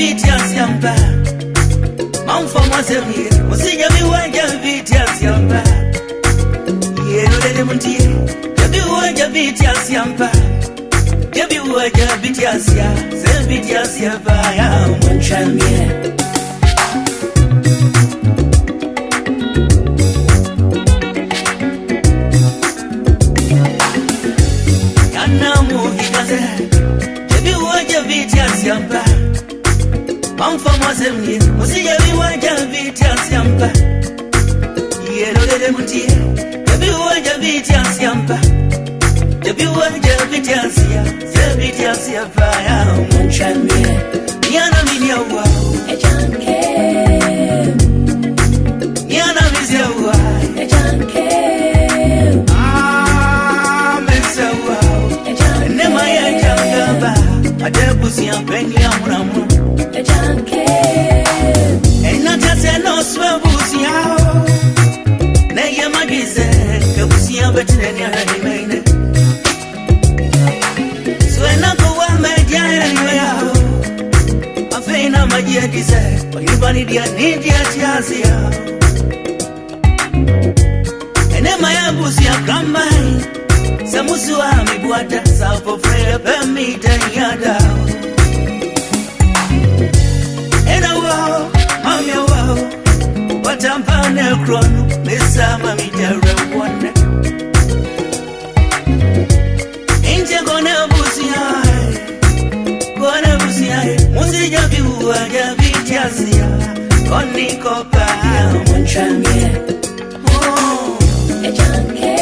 Vitias Yamba. Mount for Mazemi, Mosiga Viwaja Vitias Yamba. Yellow Elementy, Yabiwaja Vitias Yamba. Yabiwaja Vitiasia, Vitias Yamba, one champion. Yamba, I'm from Mazemni, Mosiya, we want to be Yamba. Yellow Elementy, every word of it, Yamba. Every word of it, Yasia, fire, one champion. Yana Minia, a junkie. Yana Mizia, a junkie. Ah, Mesa, a junkie. Never a junkie. A debussy and penny amuramu. A junkie. And not just a no swell bussy out. Nay, a magize, a bussy and better than your remain. So I not go one media anywhere. A fain of my dear desire, but you bunny dear need your chassia. And then my bussy and come Samusua mi buata sapo frere permita yada. Ena wow, mami wow, watampane krono, mesa mami tere wane. Inje kone busi hai, muzija biwa ya vitiasia, koni kopa munchange. Oh, echange.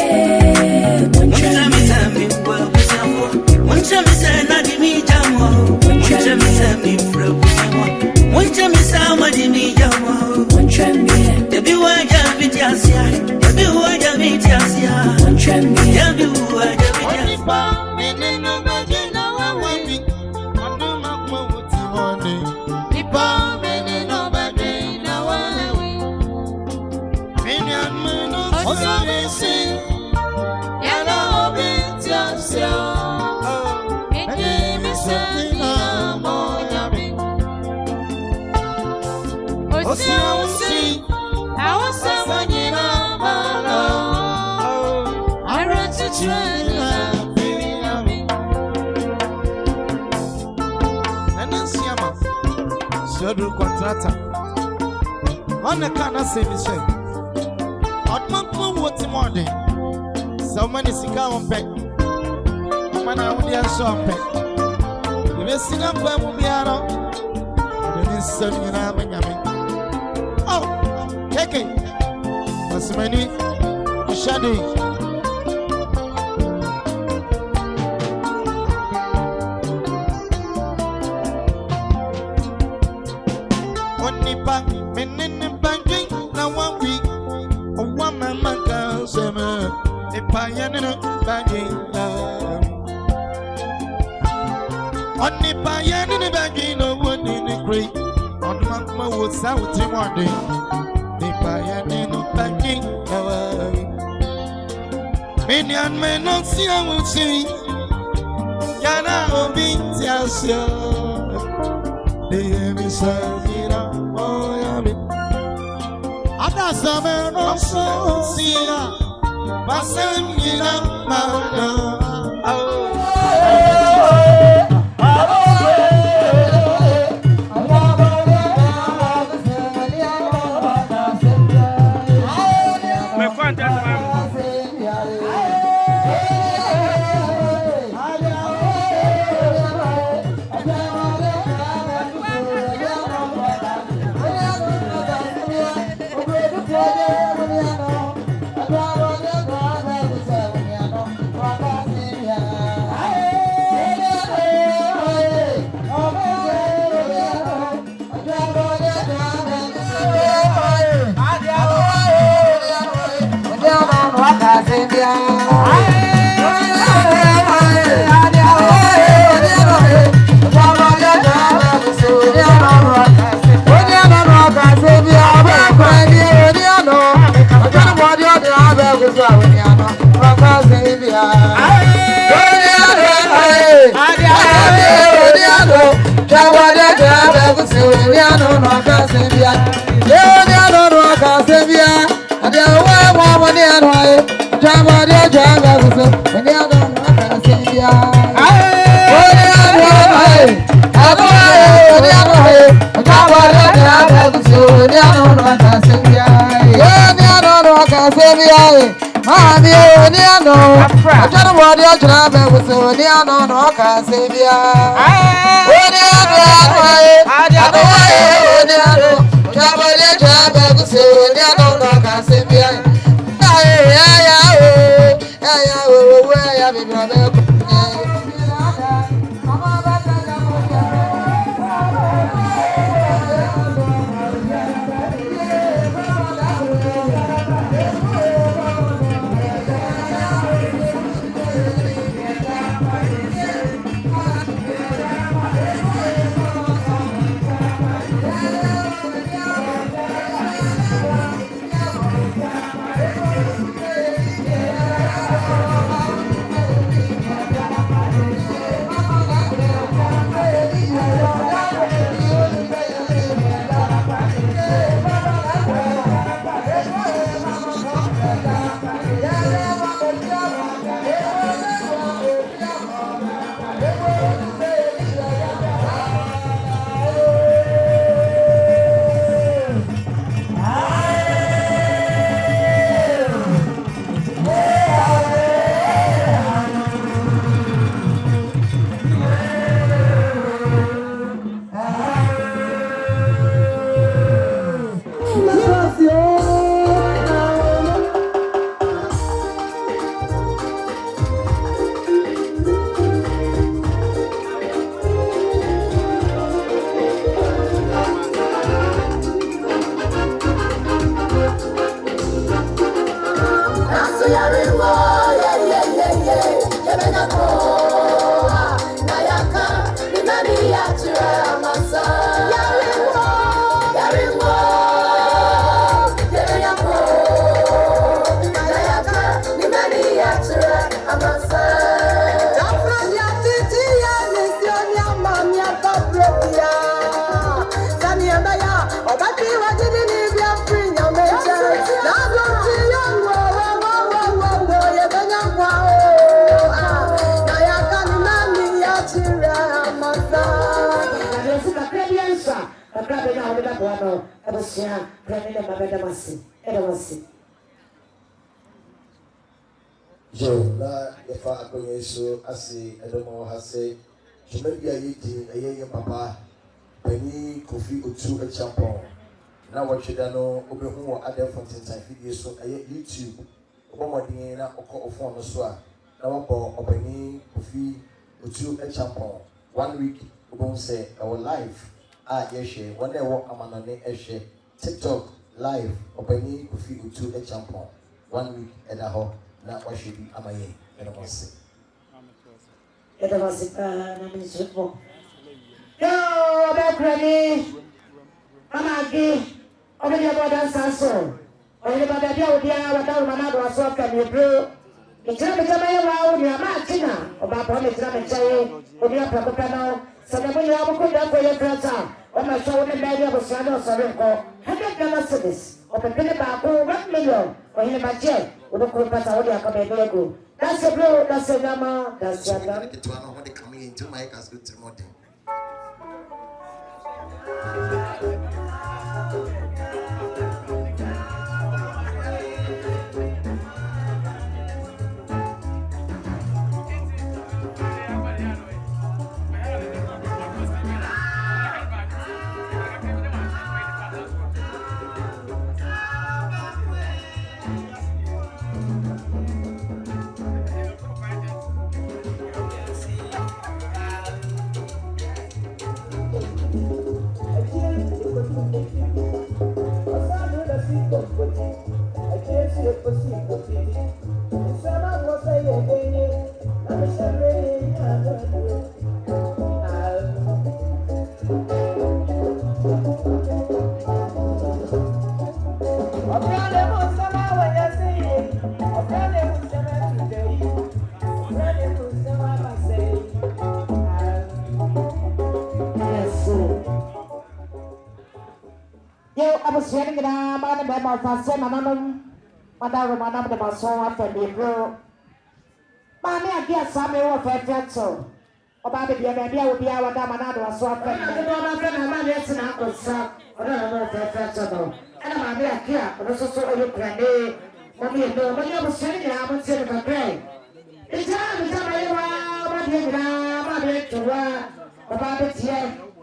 Contractor on the canna say me say Otman what morning so many cigar on pet when I would have so pet you may see them where we are then is sending an arm oh take it as many shady South Timor, the Payano Banking, many and men not see I will see Yana Obi Tiasio, the Emisavira, oh, Yami. Ada summer no so see ya, Basam Yina Mano. Yeah. Na yafa akonye so asi edomo ha se jumadi ayiti ayeye papa pani Kofi Otu Echampon na wachida no obehu wo Adam Fontaine video so aye YouTube obomodin na okọ phone no so a na wabo opani Kofi Otu Echampon 1 week obon say our live ye share one wo amanone ehwe TikTok live opani Kofi Otu Echampon 1 week edaho na washibi amaye edomose na ministro yo bakrani amagi obedi abodan sanso oyele babia odia wadaru manado asoka miebro kitira betamaye wa oni amatina obapo metira mechaye odia prakota no sanamu ya bukuda ko ye krata o ma show ne media bosano sabenko 100 Ghana cedis opepele ba ko 1 million oyele baje odokuru pata odia ka bebego. That's a bro, that's a gama, that's a gama. When they coming into my house, good to morning. abusua ni na ma na ba fa se mama no madaro mana de ba so afa de bro ma me agi asame wo fa so oba be bia bia obi a wada mana do so afa de do na fa na ma ne sina kosa ora na wo fa so no ana ma me agi a ro so oyo krane mo mi no ma ya abusua ni na ma se de ka pray ija ma ye wa ma de na ma de tuwa oba be tie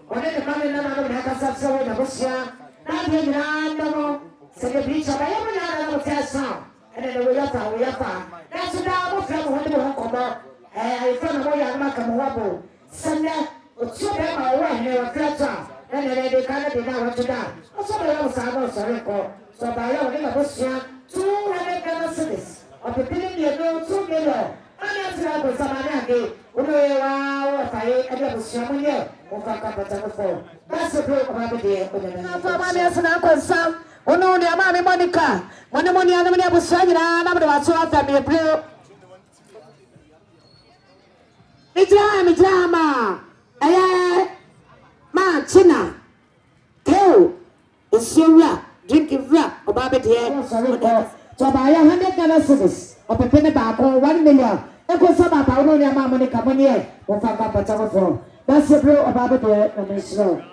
one de ma na na na ka sa so na abusua na de na no se de bicha ba ye mo na na mo sa and then we yapa that's now mo from ho de ho komo I from mo ya ma ka mo wabo sanna o tu be ma wa ne wa trata and then they kind of na wa tuda o so be o sa no so re ko so ba ya o de la bosia 200 Ghana cedis o pe pili ni no 2 million ana tira ko sa ma na ke o no wa fa ye e de bosia mo ye o fa ka pa ta mo fo that's the pro ba be de o de na fa ma me asna ko sam ono de ama me Monica money ana me abusua nyina na me waso afa me bro Mijama ma ma china keo isiwa drink vra oba be de so ba ya 100 Ghana cedis o pepe ne ba ko 1 million e ko so ba ba ono de ama Monica money e o fa ka pata mo fo that's bro oba be de na me sure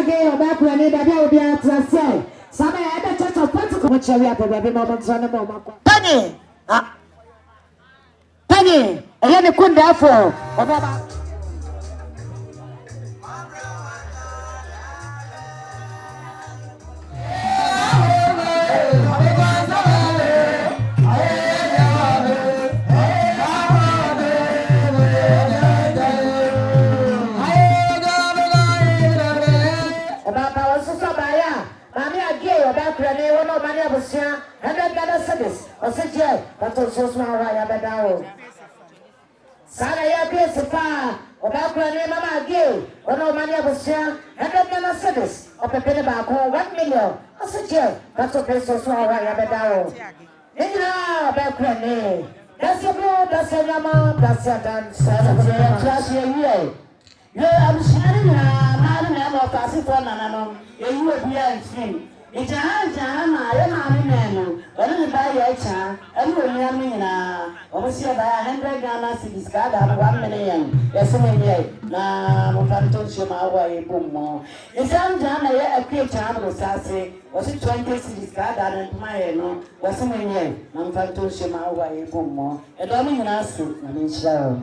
again about Granny, baby, will be out to say. Some other church of Pentecost. What shall we have a baby moment on the moment? Penny! Penny! I had a good day for. Sana ya pesa pa obakura ne mama age ono mani abusia 100 Ghana cedis opepele ba ko 1 million aseje bato pesa so awa ya bedawo nina obakura ne that's a mama that's a dance class ye ye abusia ni na na mo kasi to na no ye yu obi an Ija ma ya ma mi menu. Wala ni ba ya cha. Ani wo nya mi na. O si ba 100 Ghana cedis ka da 1 million. Yes me ye. Na mo fanto shoma wa e bommo. Ija na ya akwe cha mo sase. O si 20 cedis ka da na ma ye no. Yes me ye. Na mo fanto shoma wa e bommo. E do mi na su na mi sha.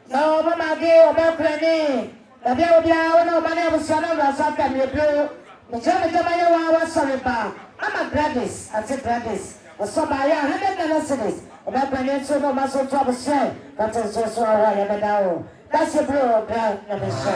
No mama ge o ba krani. Da bia o ma na bo so na ba sa ka mi do. Mjama sorry ba. I'm a Gladys. I said Gladys. So by 100 Ghana cedis. About my name, so no muscle trouble share. That is also a that's a bro, let me show.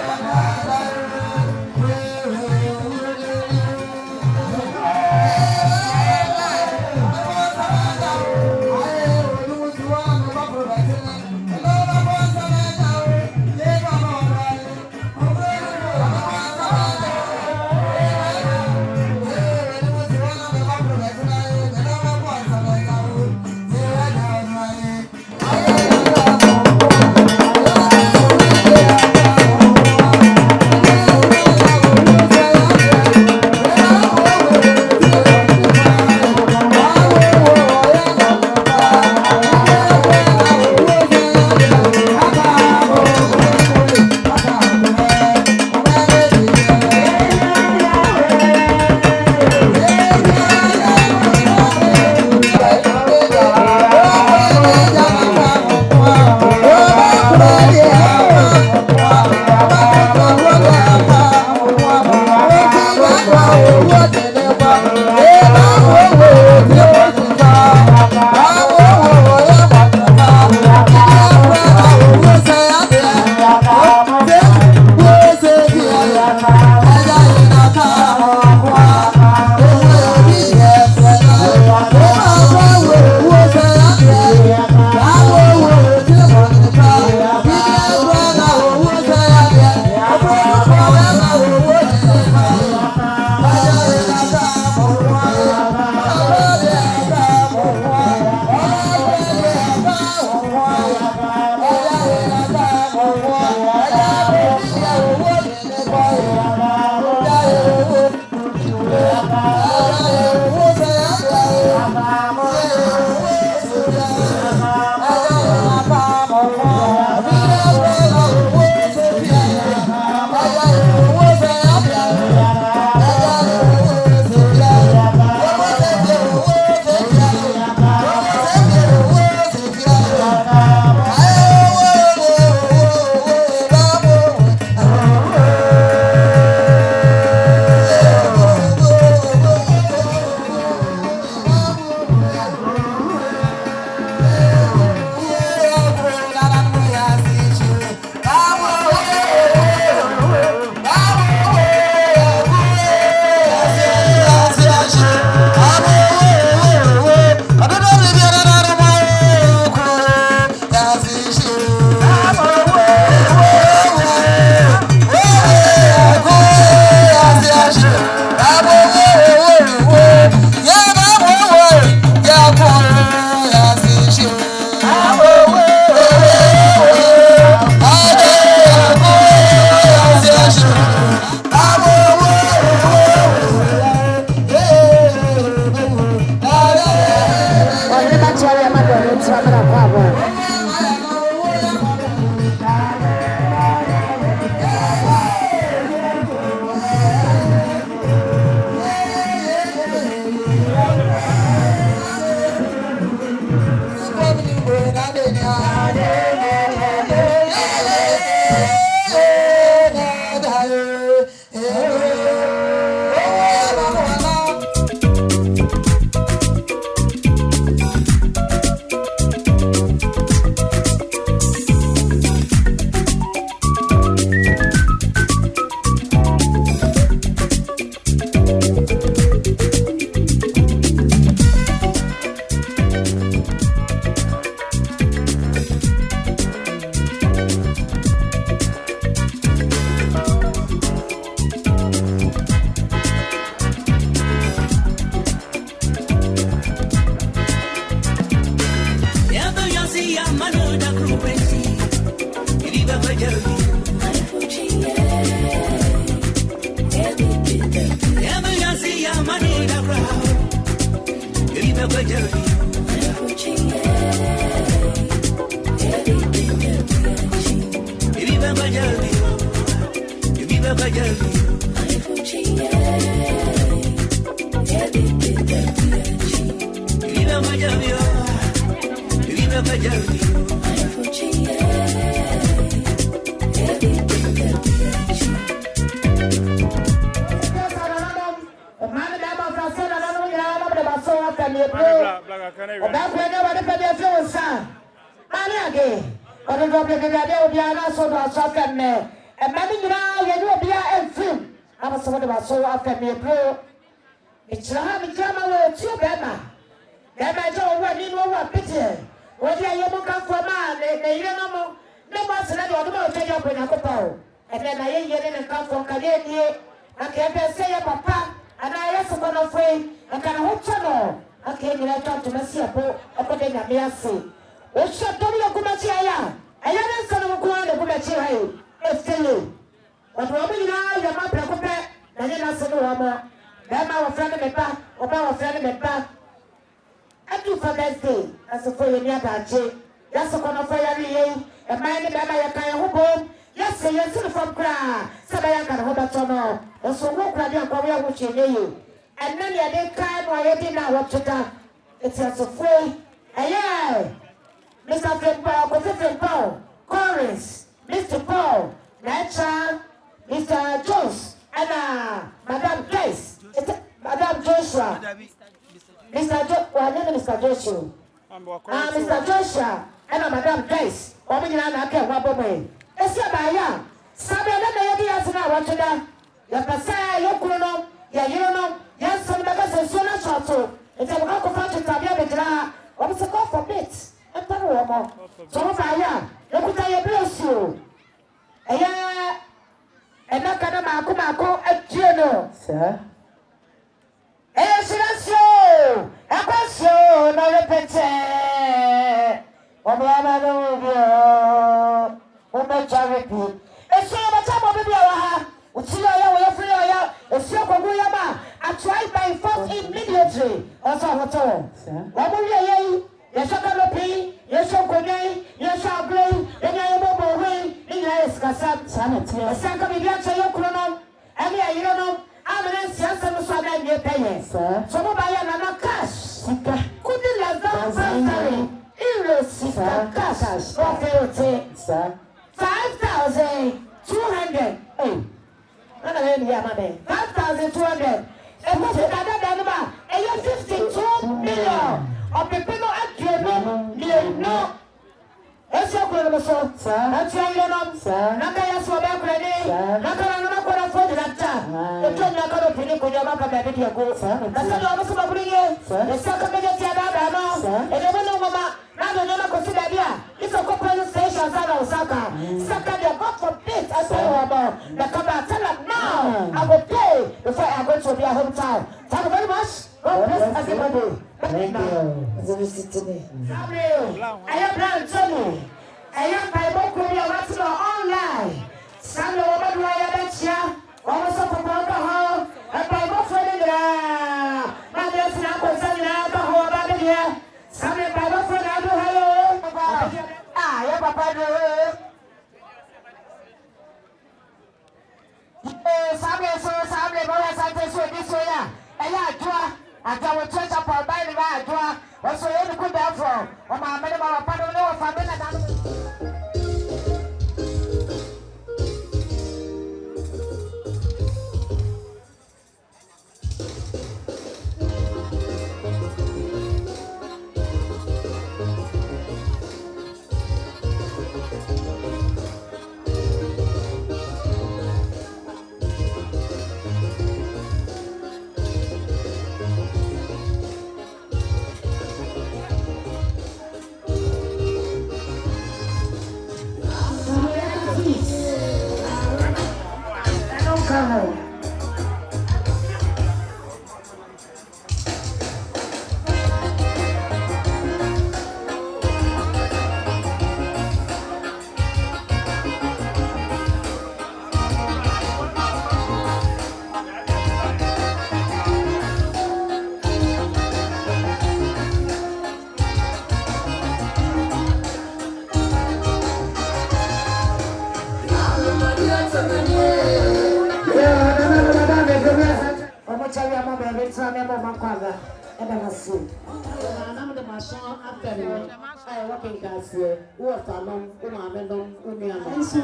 Ebenasi. I'm the Mason after you. I work in Cassia. Who are Talon, Umamelon, Union, and so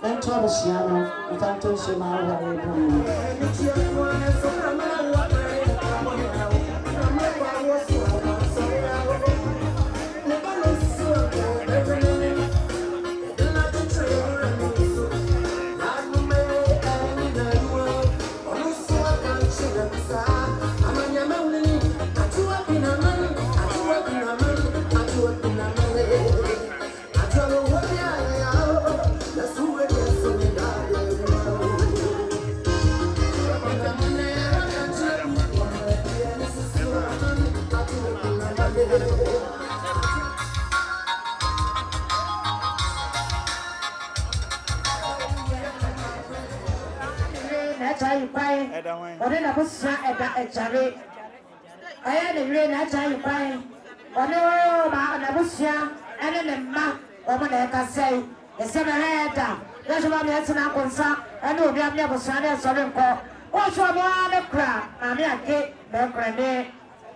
then Torosiano, without Toshima. Ọdún náà kò sá ẹ̀dá ẹ̀jàre. Ọyẹ́ ni ìwé náà jẹ́ ìbáyé. Ọdún wọ́n máa ọ̀nà bùsùn ẹni ní mma ọmọ náà ẹ̀ka sẹ́yìn. Ẹ̀sẹ̀ mi hẹ́ ẹ̀dá. Lọ́sọ̀ bá mi ẹ̀ tún akọ̀ nsa ẹni òbí àmì ẹ̀bùsùn ẹni ẹ̀sọ́rí nkọ́. Wọ́n sọ ọmọ wa ní kura màmí àgé mẹ́kura ní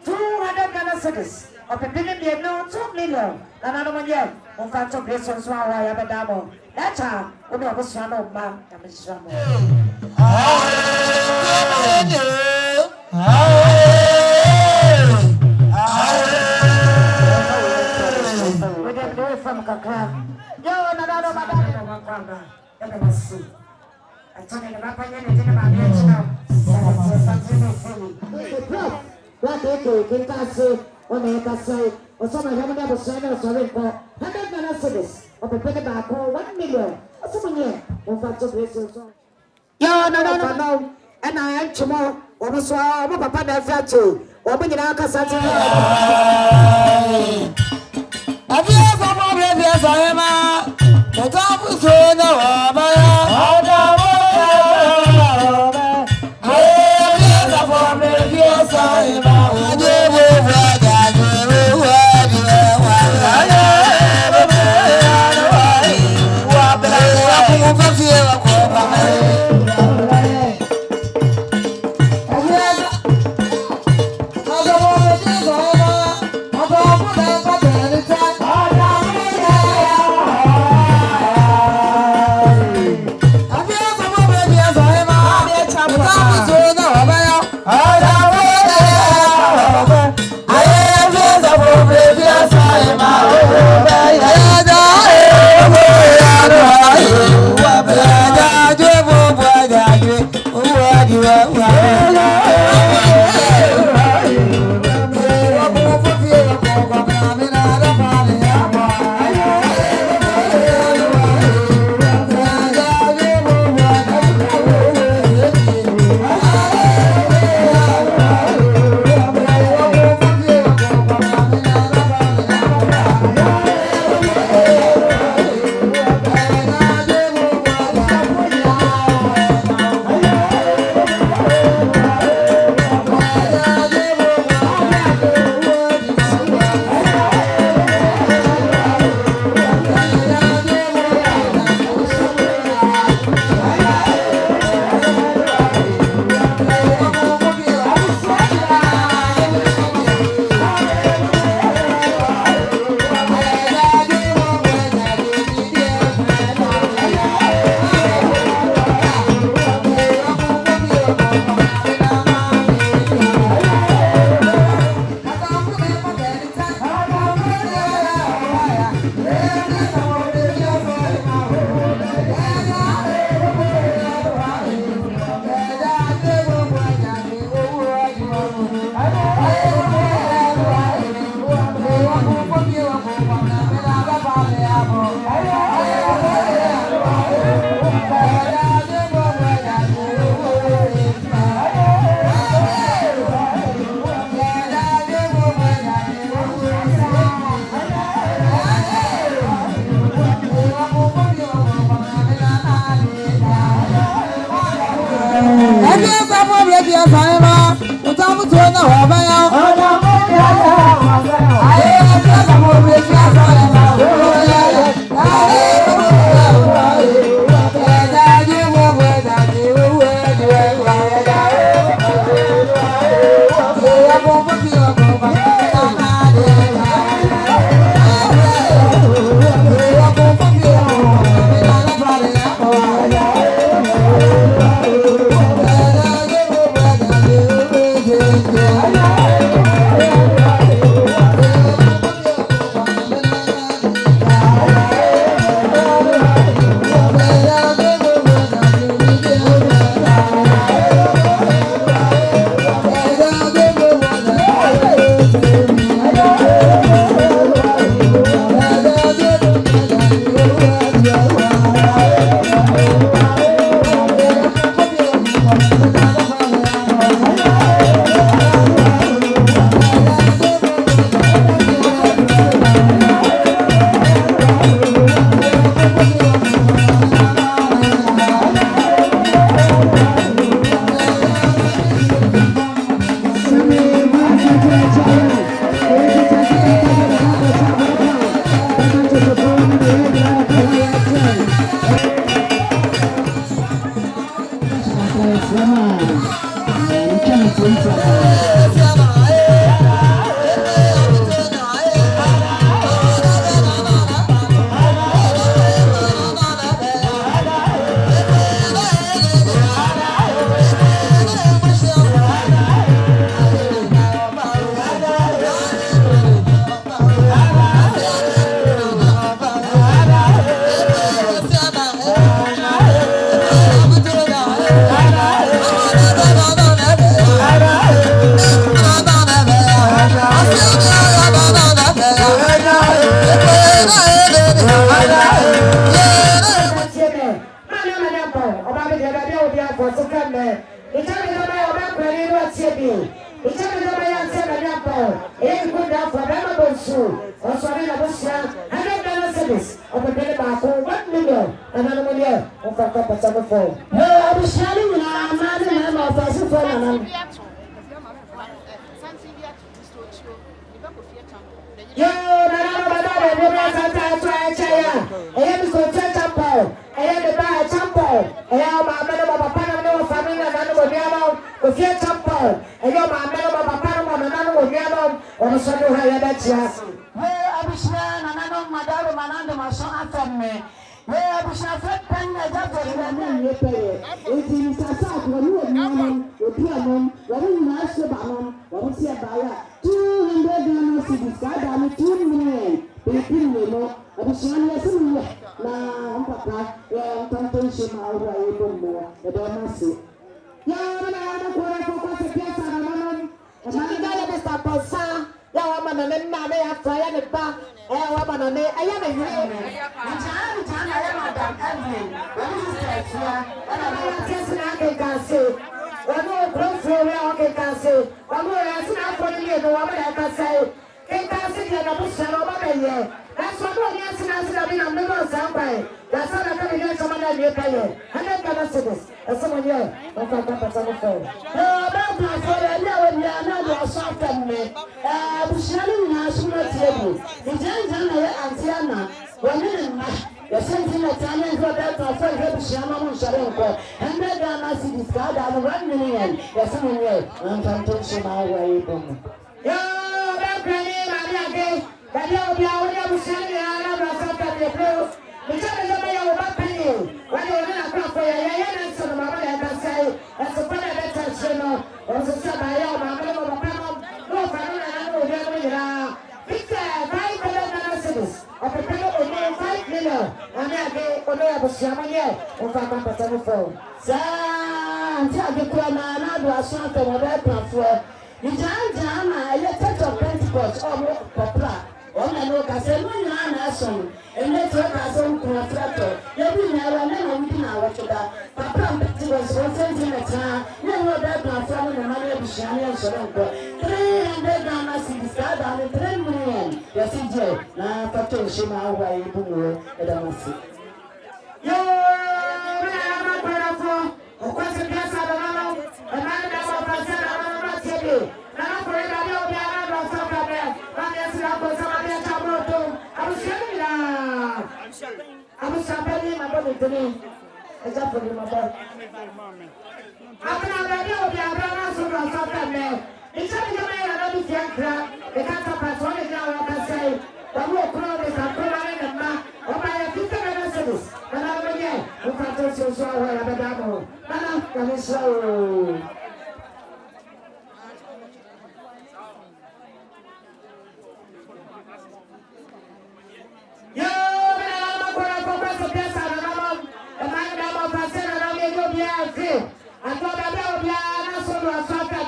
200 Ghana cedis. Ọ̀pẹ̀pẹ̀ ní mìínú 2 million. Nana ló mú yẹ nfa tó bìrì sọ̀nsọ̀ àwọn ayé abẹ́dá mọ̀. Lẹ́tà ó ní ọ̀bùsùn náà mma yàmi sísá mọ̀. From Kakra. Yo, Nadado Madame, Makamba, Ebenasi. I told you the Rapanya didn't have a now. What they do, Kintasi, or Makasai, or some of them never said or sorry for 100 Ghana or the penny back 1 million, or someone here, or for 2 places. Yo, no, and I am tomorrow, or the swab, Papa Dazatu, or bring it out as Have you ever been here, Sayama? The top is so no,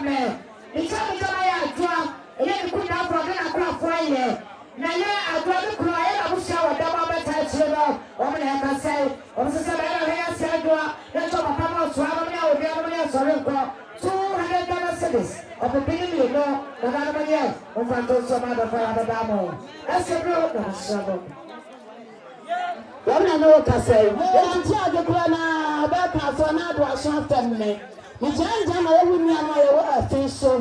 me. It's all the time I draw. And then put out for a crop fire. Now, I draw the cry. I will shower double touch you know. Woman, I can say, I'm so sorry. I said, that's all my papa swallowing out the other way. Sorry, $200 cities. Of the beginning, you know, the other year. I'm going to some other for the damo. That's a real Wọ́n náà kà sẹ́yìn. Èyí tí àdékùrọ̀ náà bẹ́ẹ̀ kà sọ náà do aṣọ àtẹ̀mẹ́. Ìjànjà náà ewu ní àná yẹ wọ́n ẹ̀fín so.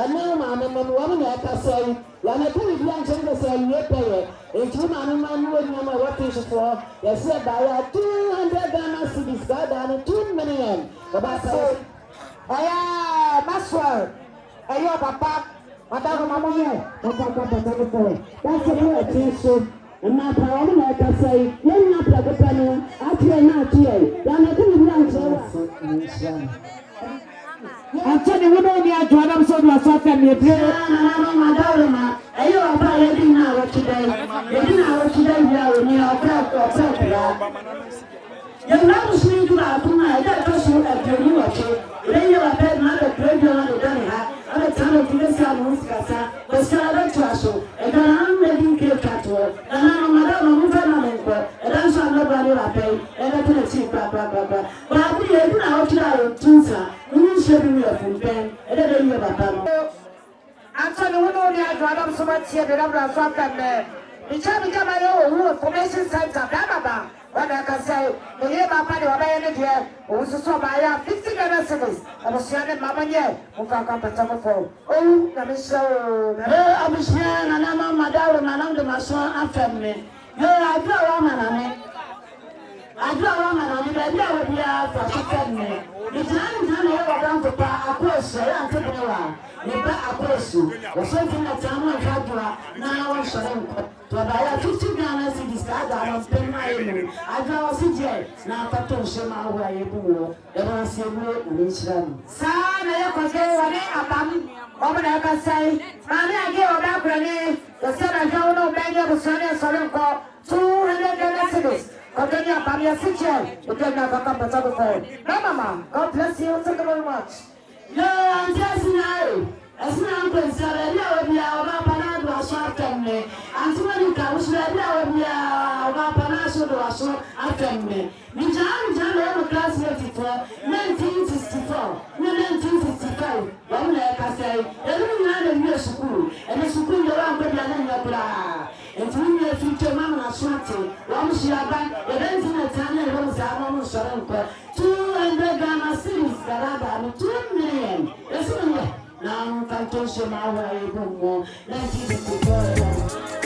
Ẹ̀mí màmí mọ̀mí wọ́n náà kà sẹ́yìn. Lọ́nà tó ìdí àǹkyẹ́ ní sẹ́yìn yẹ pẹ̀yẹ. Èyí màmí mọ̀mí wọ́n ní àná wọ́n fi ṣùfọ́. Yẹ̀sí ẹ̀dá yà $200 cedis gáàdà ní $2 million. Bàbá sẹ́yìn. Ẹ̀yà Maxwell ẹ̀yọ́ bàbá ọ̀dàrú màmú yẹn. Bàbá pàtàkì fún ẹ̀. Wọ́n ti mú ẹ̀fín so. Na pa wọ́n náà kà sẹ́yìn. Yẹ́n ní apẹ̀lẹ́pẹ̀ ni àtúnyẹ̀ náà túyẹ̀. Lọ́nà tó ìdí àǹkyẹ́ wà. Anthony, we don't need to have some of us and we play. Madonna, are you a buyer in our today? In our today, we are in your crowd or something. You know, sleep to our tonight. That was you at your new watch. Then you are bed, not a great deal of Daniha. I'm a ton of this Muscasa, the Sarah Trasso, and I'm ready to catch her. And I'm Madame Mufanamenko, and I'm so nobody will pay, and I can see Papa. But we are now to Tunsa. Anthony, we know you have so much here. The number of something. The child become a new formation center. Blah. What I can say, the year my party or my energy, who saw my $50 cities. I was young Mamma yet, who can't come to some phone. Oh, let me show. I'm a man, and I'm my daughter, and I'm the mason and family. I draw a woman. I draw a woman, and I will be out for family. It's not down to a course, and take it around. You bet a course, or something that I'm not now I'm showing. But I have $50 in this guy that I'm paying my money. I draw a CJ, now I don't show my way. You don't see me in Israel. Son, I can say what I am. Over there, I can say, Mammy, I give a back grenade. The son I don't know many of the son and son called $200 cities. Continue upon your future. You can never come to the phone. No, Mama. God bless you. Thank you very much. No, I'm just now. As now, Prince, I know we are about Panado or short term. And to many cows, we are about Panasho or short after me. We joined classmate for 1964, 1965. One like I say, every man in your school, and the school around the Yanaka. And through your future mamma shorty, one she about the renting a town was our own Sharonko, $200 cities that are 2 million. Listen, now I'm going to show my way more 1964.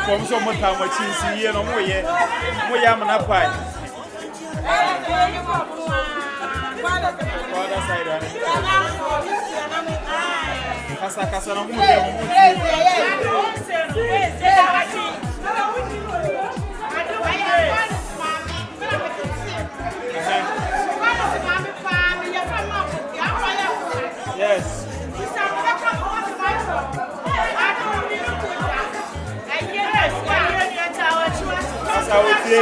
From so much time what you see here no more yet. We am an apply. Casa no more. Yes. I would say.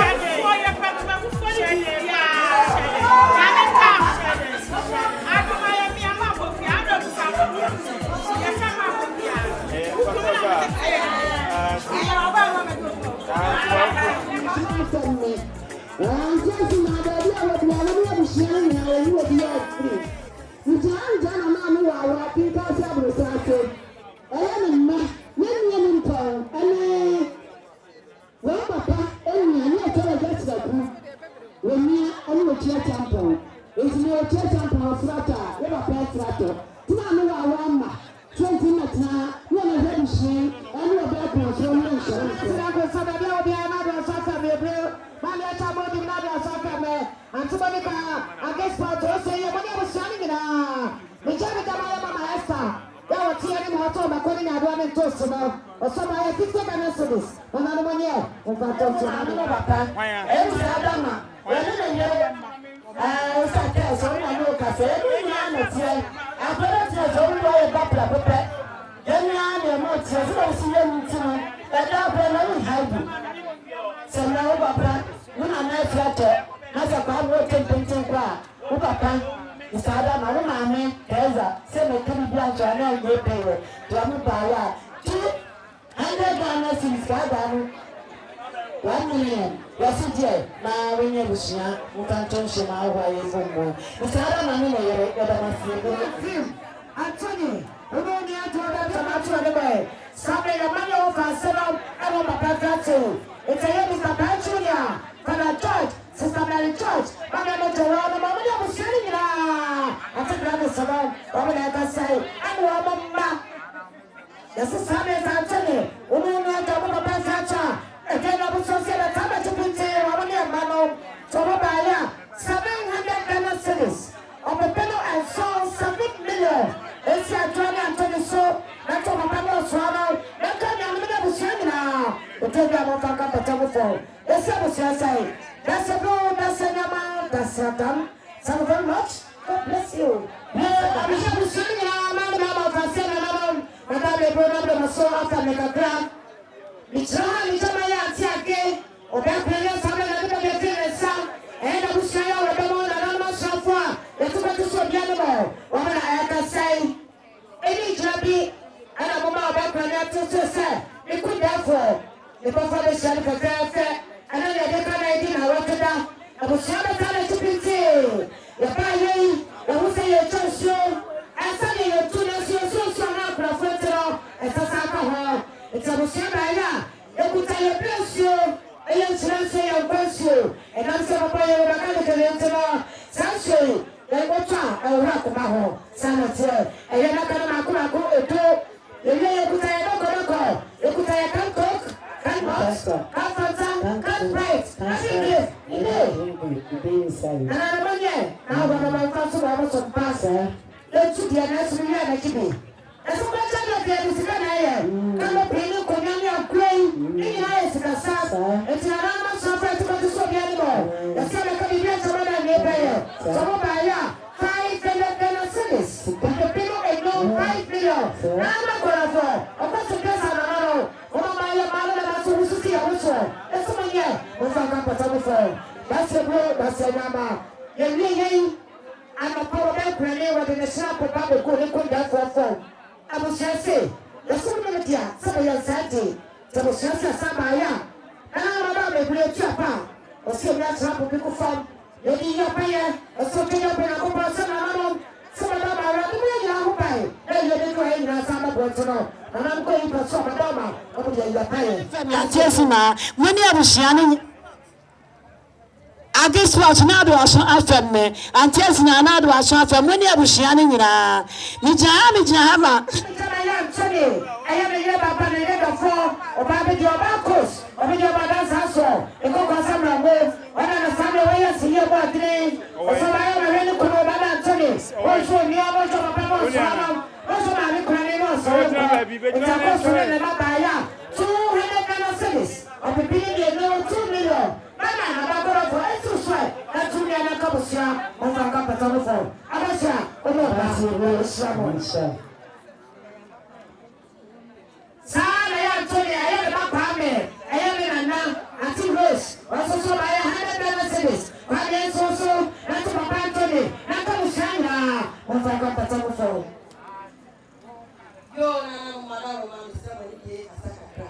yo na madam ma se ma ni asakakra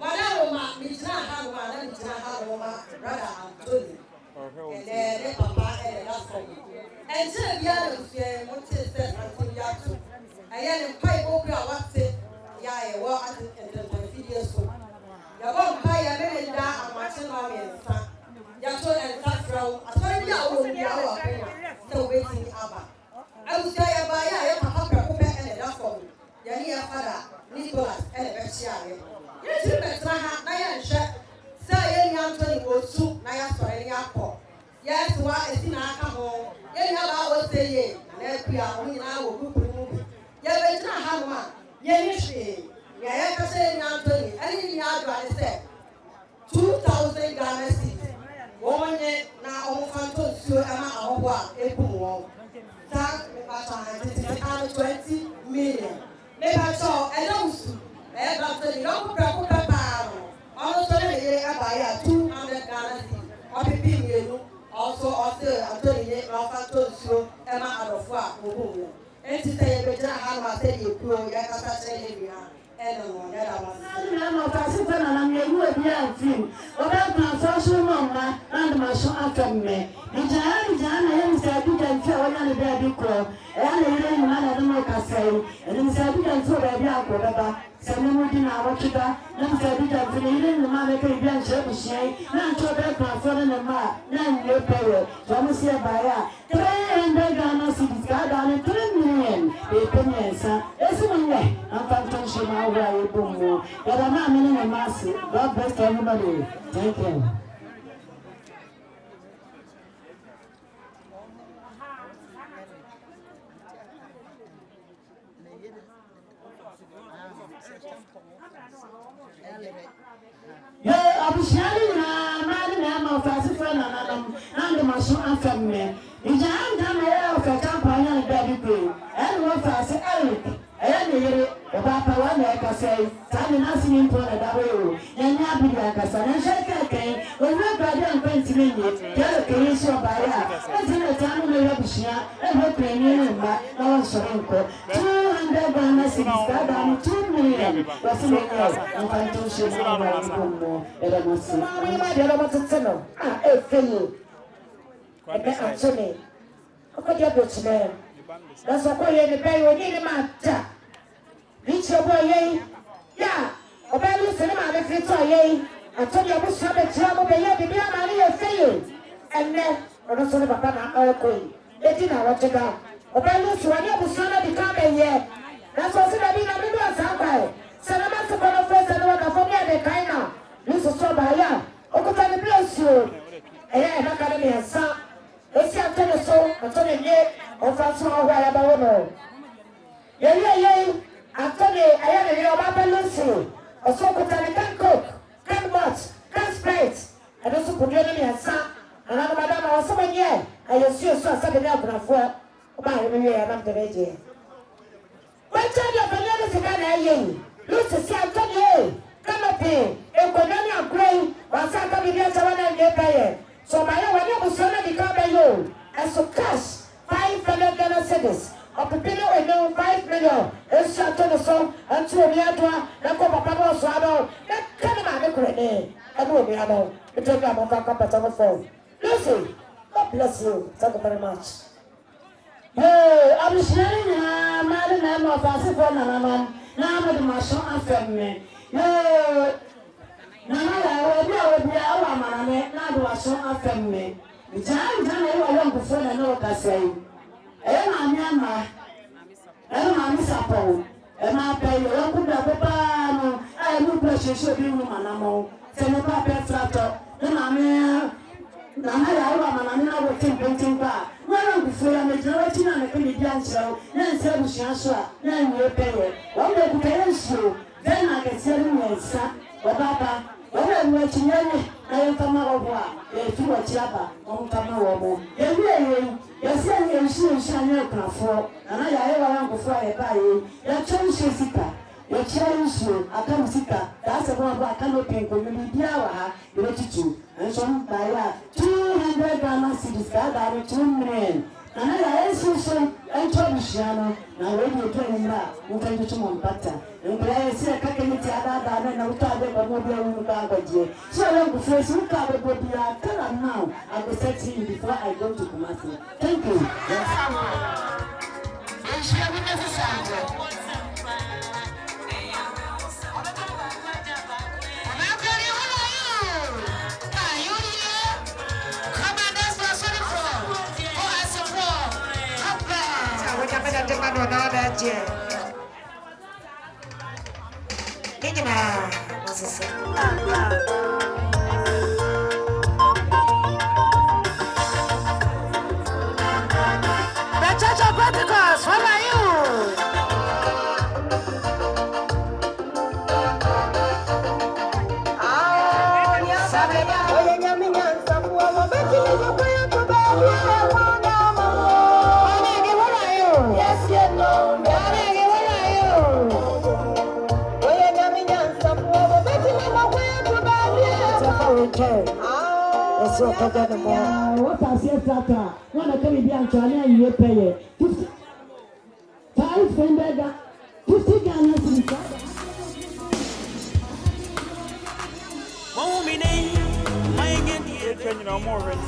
madam ma mi jina ha no ma na mi jina ha no ma brother Anthony and then papa and that for me and say bia na fie mo te se Anthony ya to aye ne pai bo kra wate ya e wo at the video so ya bo pai ya be da amache no me nsa ya to and that from asori bia wo bia wo so waiting aba I was there by ya papa ko be and that for me ya ni ya father Nicholas and be chia ye yes you better ha na ya nhwe say ye ni Anthony wo su na ya sori ni akọ yes wa esi na aka ho ye ni aba wo say ye na pia oni na wo group mu ye be jina ha no ma ye ni hwe ya ya ka say ni Anthony ani ni adu ale say 2000 Ghana cedis woman ye na o fanto su ama ahobo a ebu wo ta me pa ta 20 million me pa so elonsu e ba so ni ro ko pa no so le ye aba ya 200 Ghana cedis o pipi mienu also Anthony ye no fanto su ama adofo a obu wo enti say ye be jira ha ma say ye kuro ya ka sa say ye bia no ya da ma na no ta se na na me yu e bia film o ba kan so so no ma and ma so afem me Jana yeye msabiga ntia wana ni bia biko yana yeye ni mana ndio kasai ni msabiga ntia bia ko baba sanu mudi na wakiba na msabiga vile ile ni mana ke bia nche bushai na ncho be kwa fona na ma na nyo pewe jamu sia baya 300 Ghana cedis ka dane 3 million e penyensa esi mwe amfanto shima wa yebumu ya na mimi ni masi God bless everybody thank you. Yo, abishali na mali na mafasi fana na ndo maso afemme. Ijam dama ya kampanya ni baby queen. Eni wafasi Eric. Eni yere papa wana ekasei. Tani nasi ni mpona dawe. Nyanya bidi akasa. Nshaka kai. Wewe badi ankwenti mimi. Kero kirisho baya. Ejina tanu na yabishia. Ewe kwenye mba na wansorenko. 200 Ghana cedis kada ni 2 million. Wasile yao. Anfanto shema wa mkumo. Era masi. Mami ma dero matuteno. Efeyi. Ebe Anthony. Oko dia botime. That's why you need to pay your matter. Reach your boy, yeah. Obey cinema, the future, yea. Anthony, I wish you had a trouble, but you be a man, fail. And then, or no son of a banner, or queen. They didn't know what to go. Obey Lucy, when you was son of the company, yeah. That's what's in the middle of the soundbite. Cinema to go to first and one of the kind of. Lucy saw by ya. Okutani bless you. And I got me a son. Let's see, Anthony, so Anthony, yeah. O faço uma guarda para o não. E aí, Anthony, aí eu vou para Lucy. Eu sou com can cook, can box, can sprite. Eu não sou com dinheiro nem essa. A nada madama, eu sou mulher. Aí eu sou só sabe nem para fora. O pai me veio a não te ver. Mas já eu venho desse cara aí. Lucy, se Anthony, canopy, eu conheço a Gray. Você acaba de ver se ela não é pai. So my when you son de cabelo. As so cash. 500 Ghana cedis. Opipino we know 5 million. Esi Anthony so anti omi adwa na ko papa no so ado. Na kana ma me kurene. Ado omi ado. It take am on capital phone. Listen. God bless you. Thank you very much. Hey, I'm sharing my name of Asifo Nanaman. Na mo de maso afem me. Hey. Nana ya obi awa manane na do aso afem me. Jana yo wa ngufo na no kasai. Mama. Mama sapo. Ma pe yo ku da papa no. Mu pressure bi mu manamo. Se no pa pe frato. Mama. Nana ya wa manane na wo tin ba. Wa ngufo ya me jara tina na pe ni dia nchiro. Na nse bushia so a na nwe pe ye. Wa me ku pe nso. Then na ke se ni nsa. Wa baba. Wa nwe chinyanye. Ayo kama robwa. Tu wa chiaba. On kama wobo. Ye yasi anya krafo ana ya ewa yangu fo e bae ya chonshi sika ya chonshi aka sika da se bo aka no pinko mi bia wa ha ye chichu enso ba ya 200 Ghana cedis ka da 2 million na ya esusu ento bishano na wewe tu nda ukaito chuma mpata ngaya sira kake ni tiada na utabe kwa mobi ya unukangwaje so yangu fresh ukabe body ya kala now I go set him before I go to Kumasi. Thank you. What I said that one of them be Antoine you pay 50 500 50 Ghana cedis. More rent,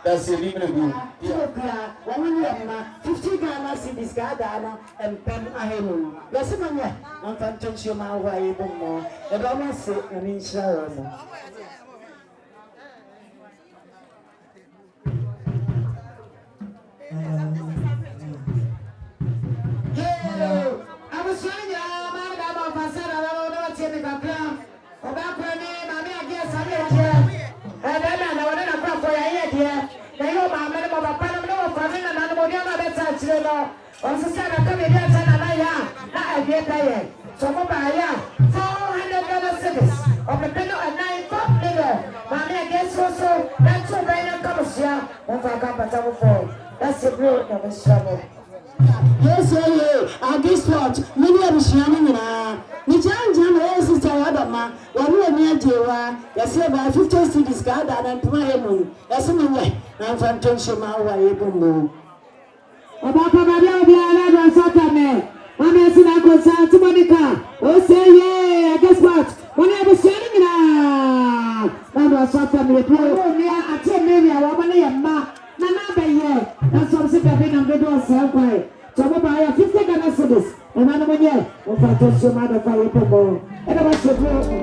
That's a little bit. $50 cities Ghana and Pen Ahemu. Yes, I'm fantastic. My wife more. The Bama say, and in Sharon. I was trying to I don't know what's in the background. About my name, I guess I did. And then I want to go for a year. They know my man of a panel of family and animal that's actually law. Also said I come here and I get there. So Mobile, $400 cities of the pillow and 9 top nigger. Mammy, I guess also that's a brain comes here. What I got but that's a real of trouble. Yes, I guess what? Many of the shining Nijan sister Adama, one near Jewa, yes, about 50 cities gathered and Priamon. That's a way. I'm from Tenshima, Wayabumbo. About Pamela, Satame. One is in Uncle Santa Monica. Oh, say, yeah, I guess what? When I was shining now, Mama Satame, I tell me, I want to ma. That's what I'm saying. I'm going to do. So I'm buy 50 Ghana cedis. And I'm going to touch your mother for your people. And I want to go.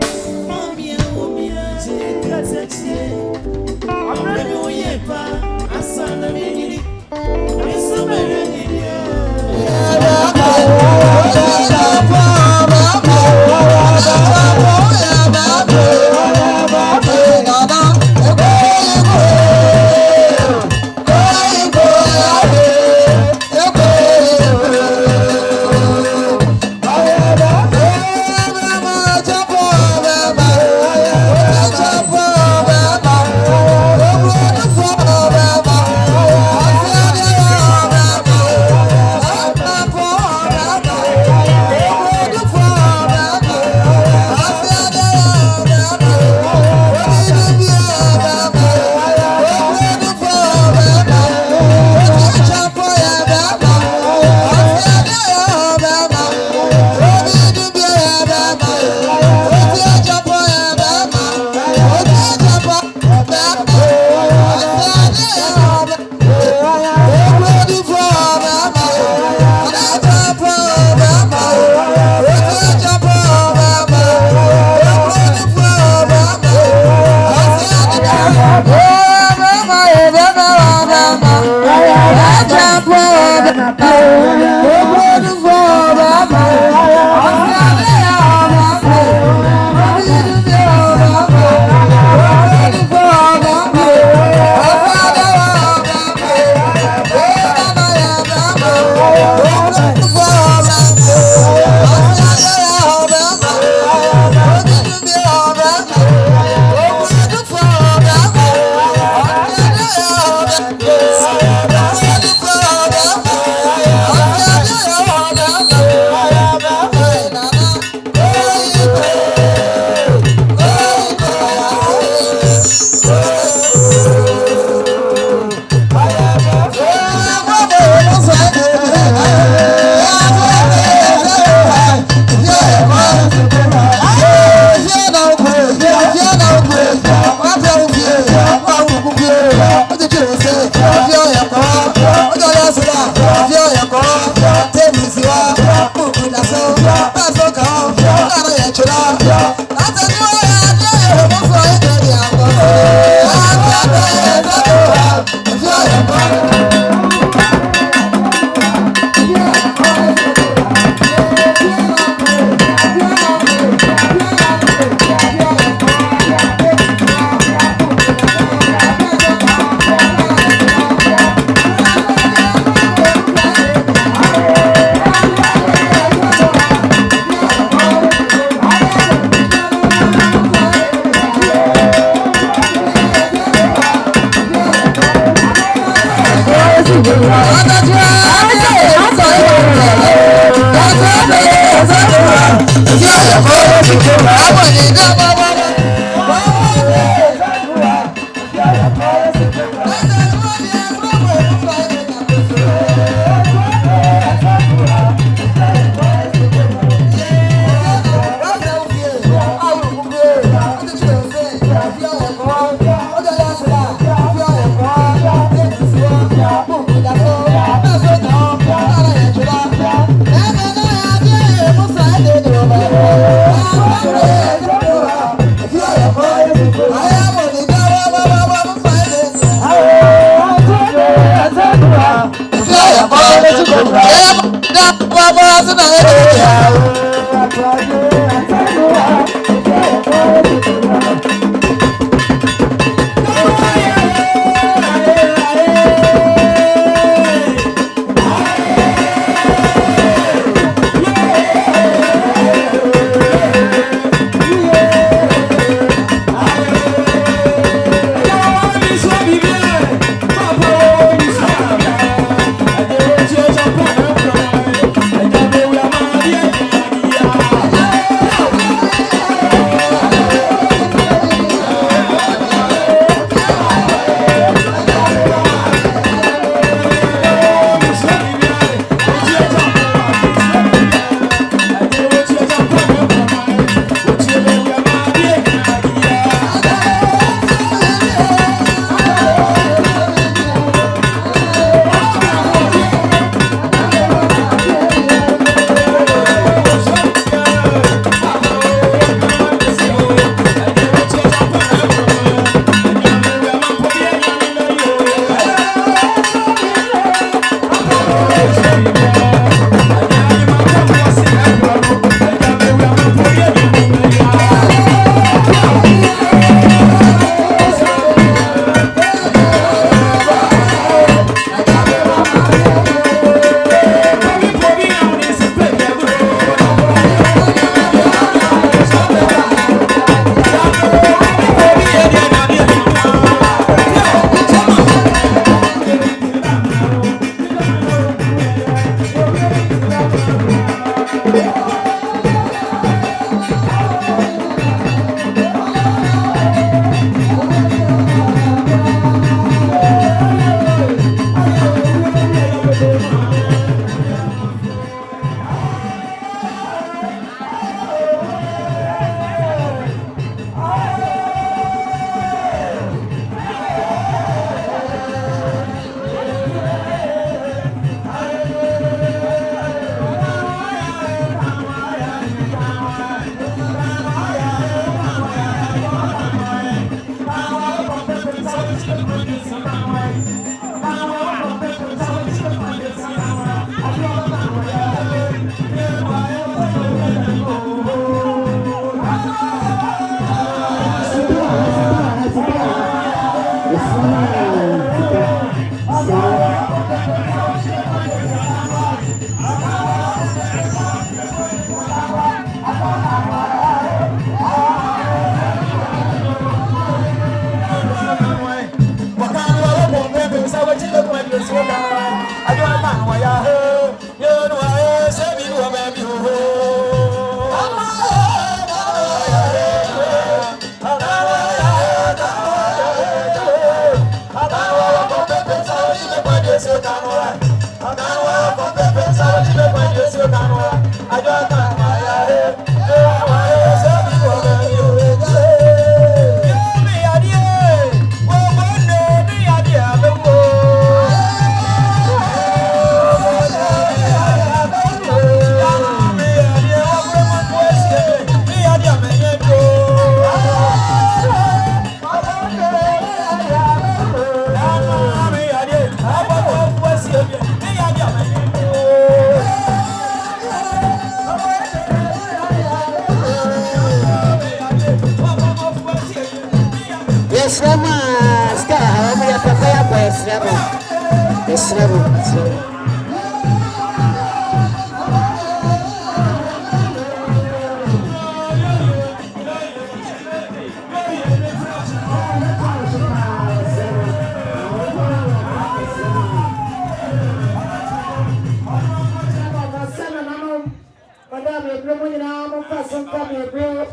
Madame, le premier homme, façon comme le bleu.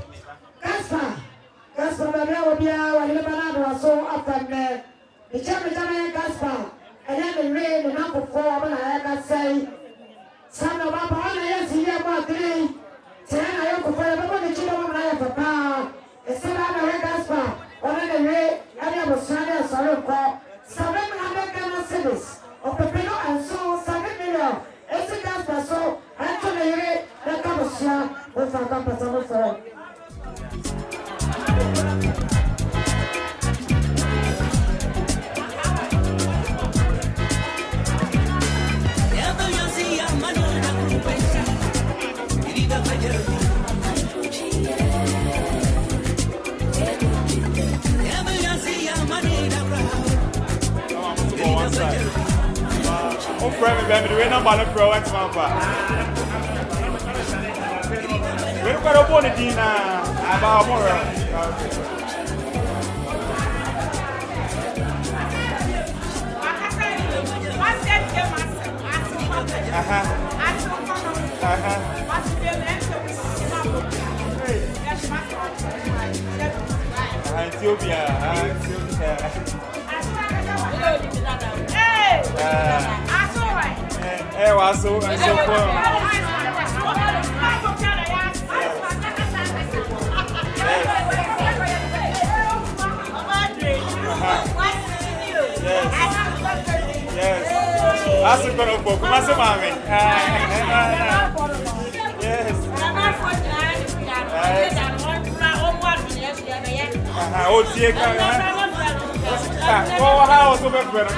Qu'est-ce Gaspar baby will be our little banana so up and there. The champion Gaspar, and then the rain, the number 4, when I can say, some of my partner, yes, he about 3. 10 I have for everybody, children, I have a power. The same other Gaspar, or the rain, I have a Sunday, sorry, call 700 cities of the Pino and so 7 million. It's a Gaspar, so Anthony, the Commission, with our company for. Baby, the way number pro what's my we're going to put it in about more. Hey, what's so yes. That's a good book. What's the mommy? Yes. Oh, dear. Oh, how to make better.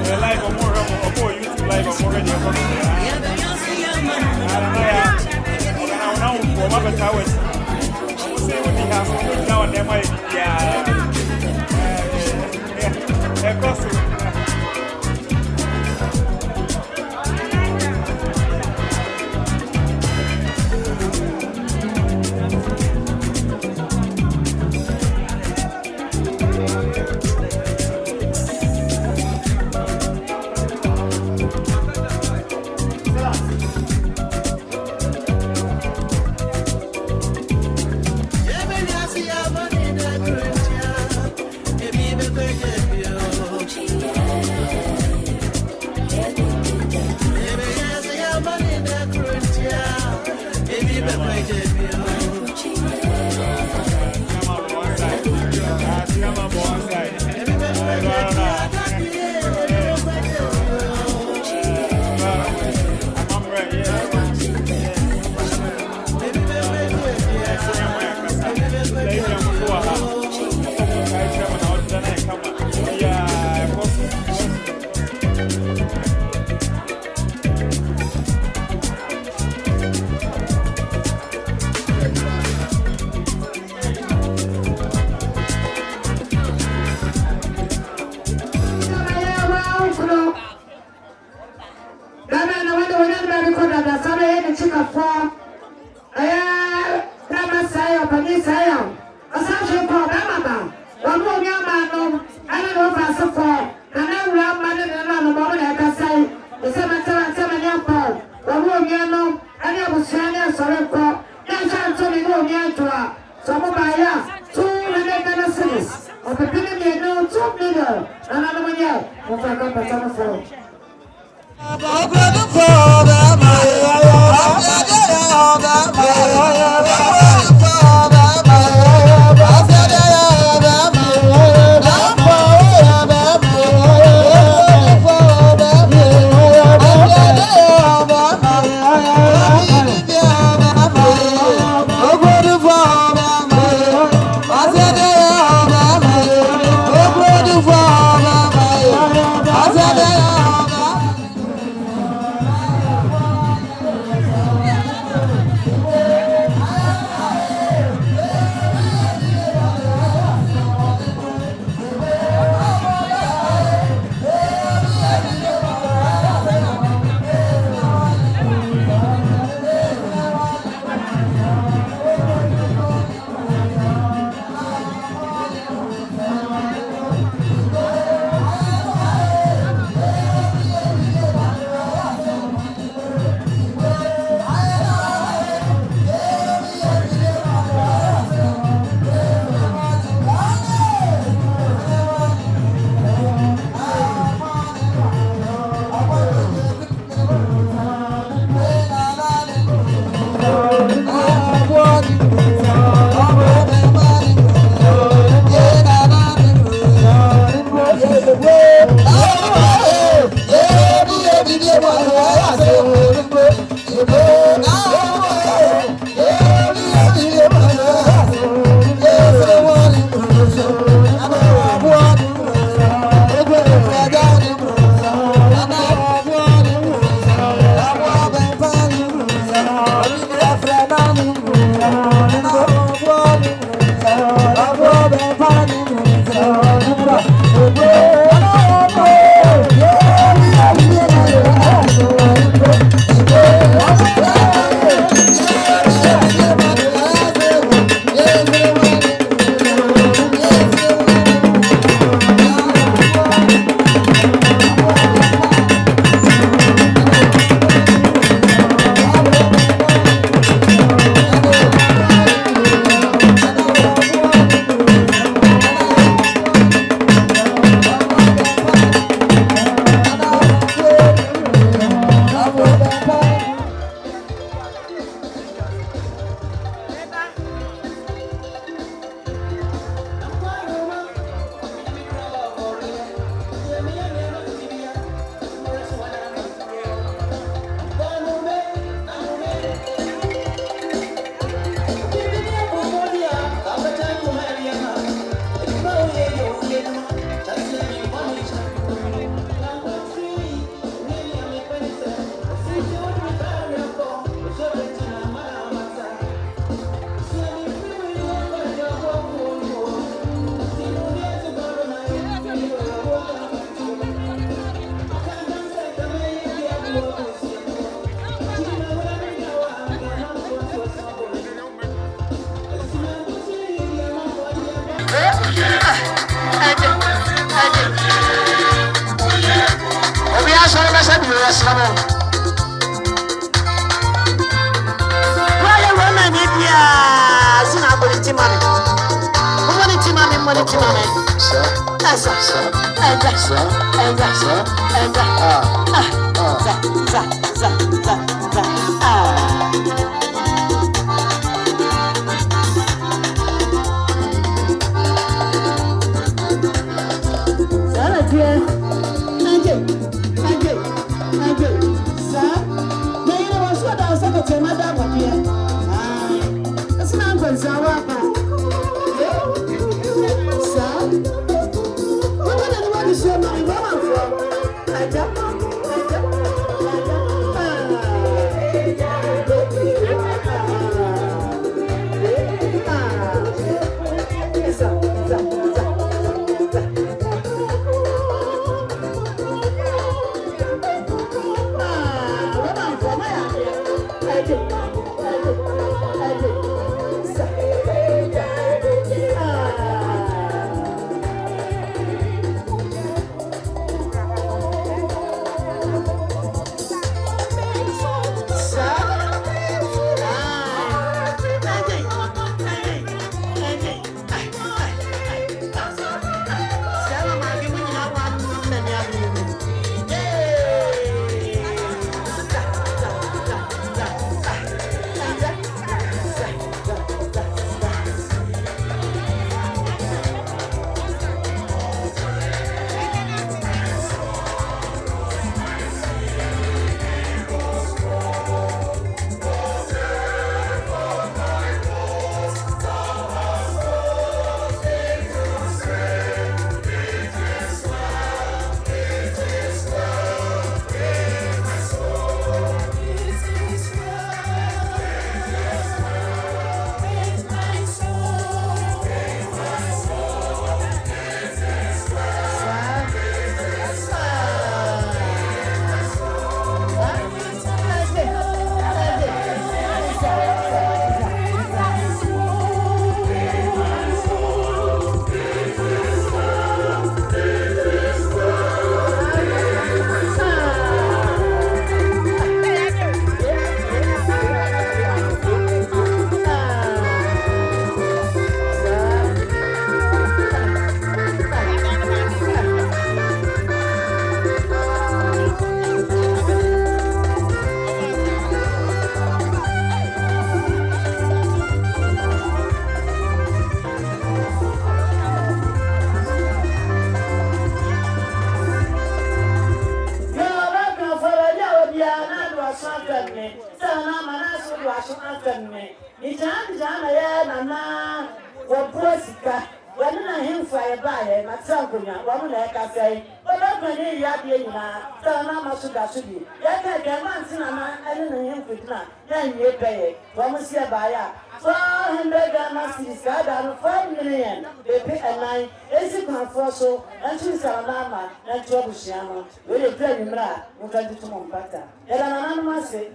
Live or more YouTube live or more radio. I don't know for my towers. Say what he has now and then might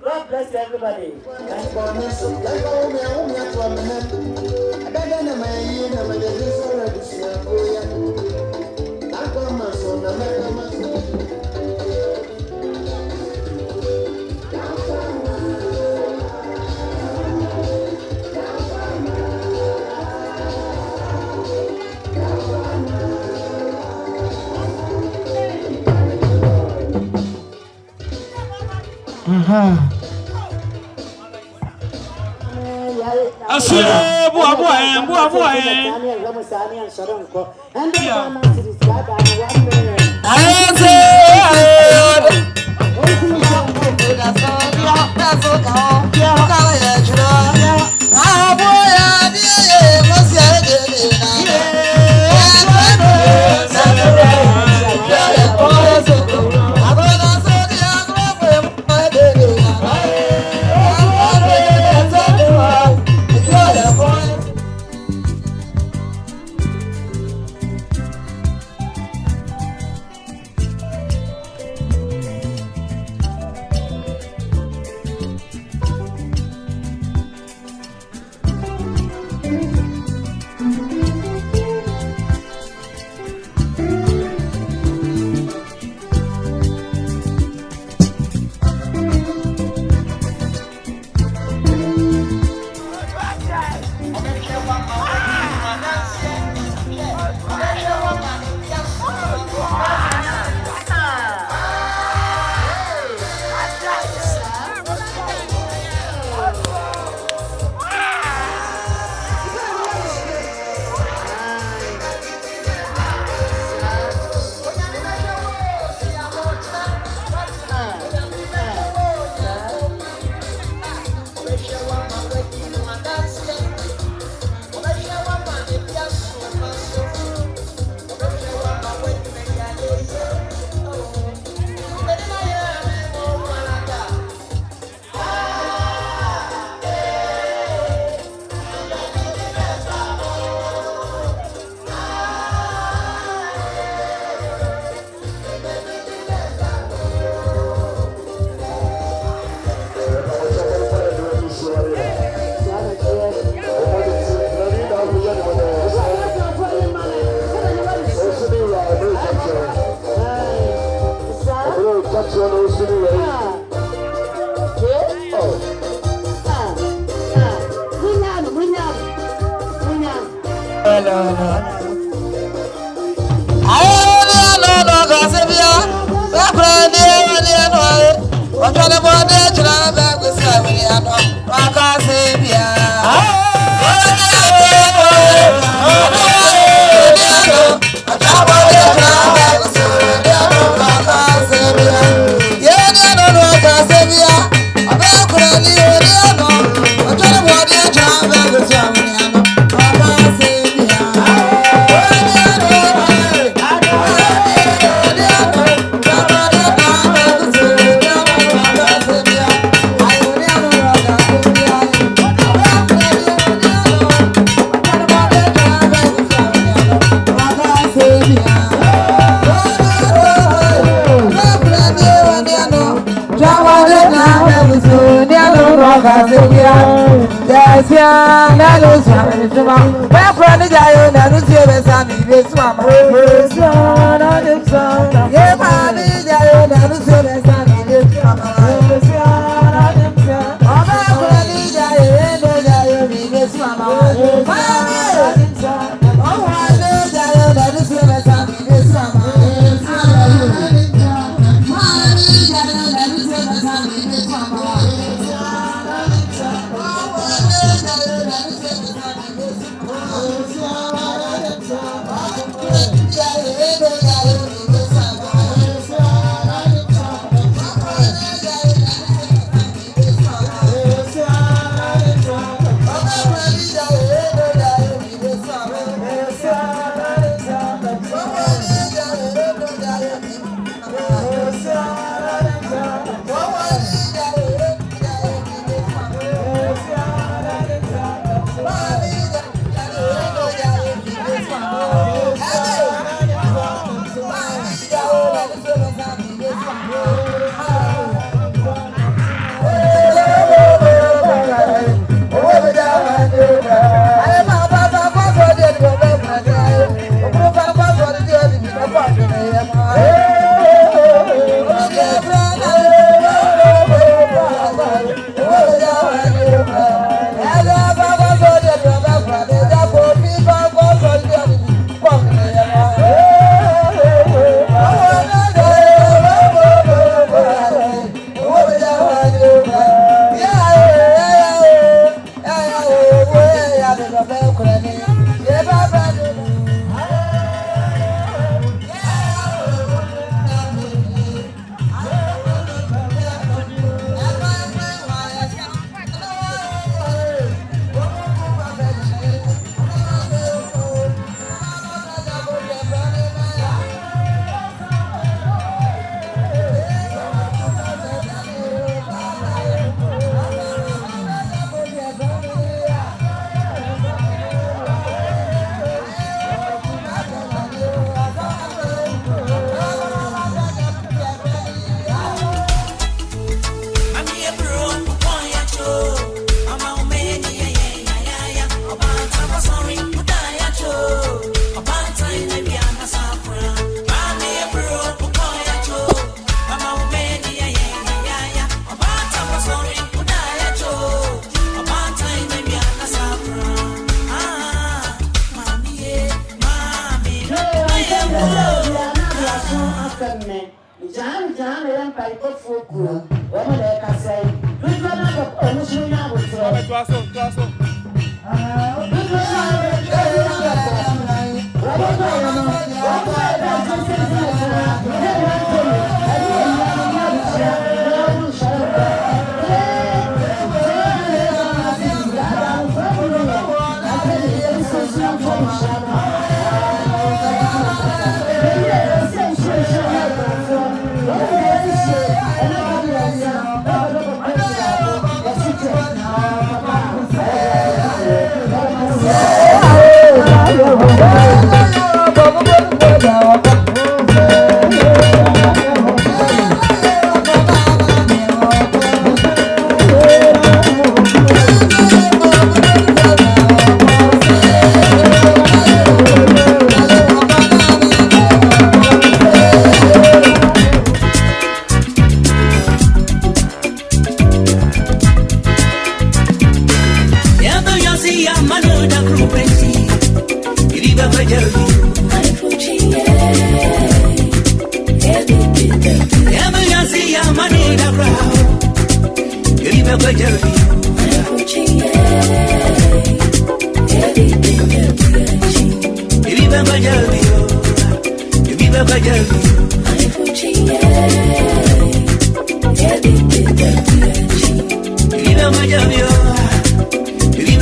God bless everybody.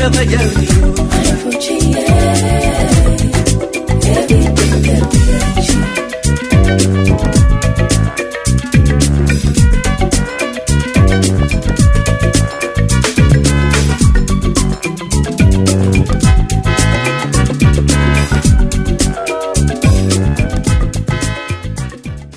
Viva Miami,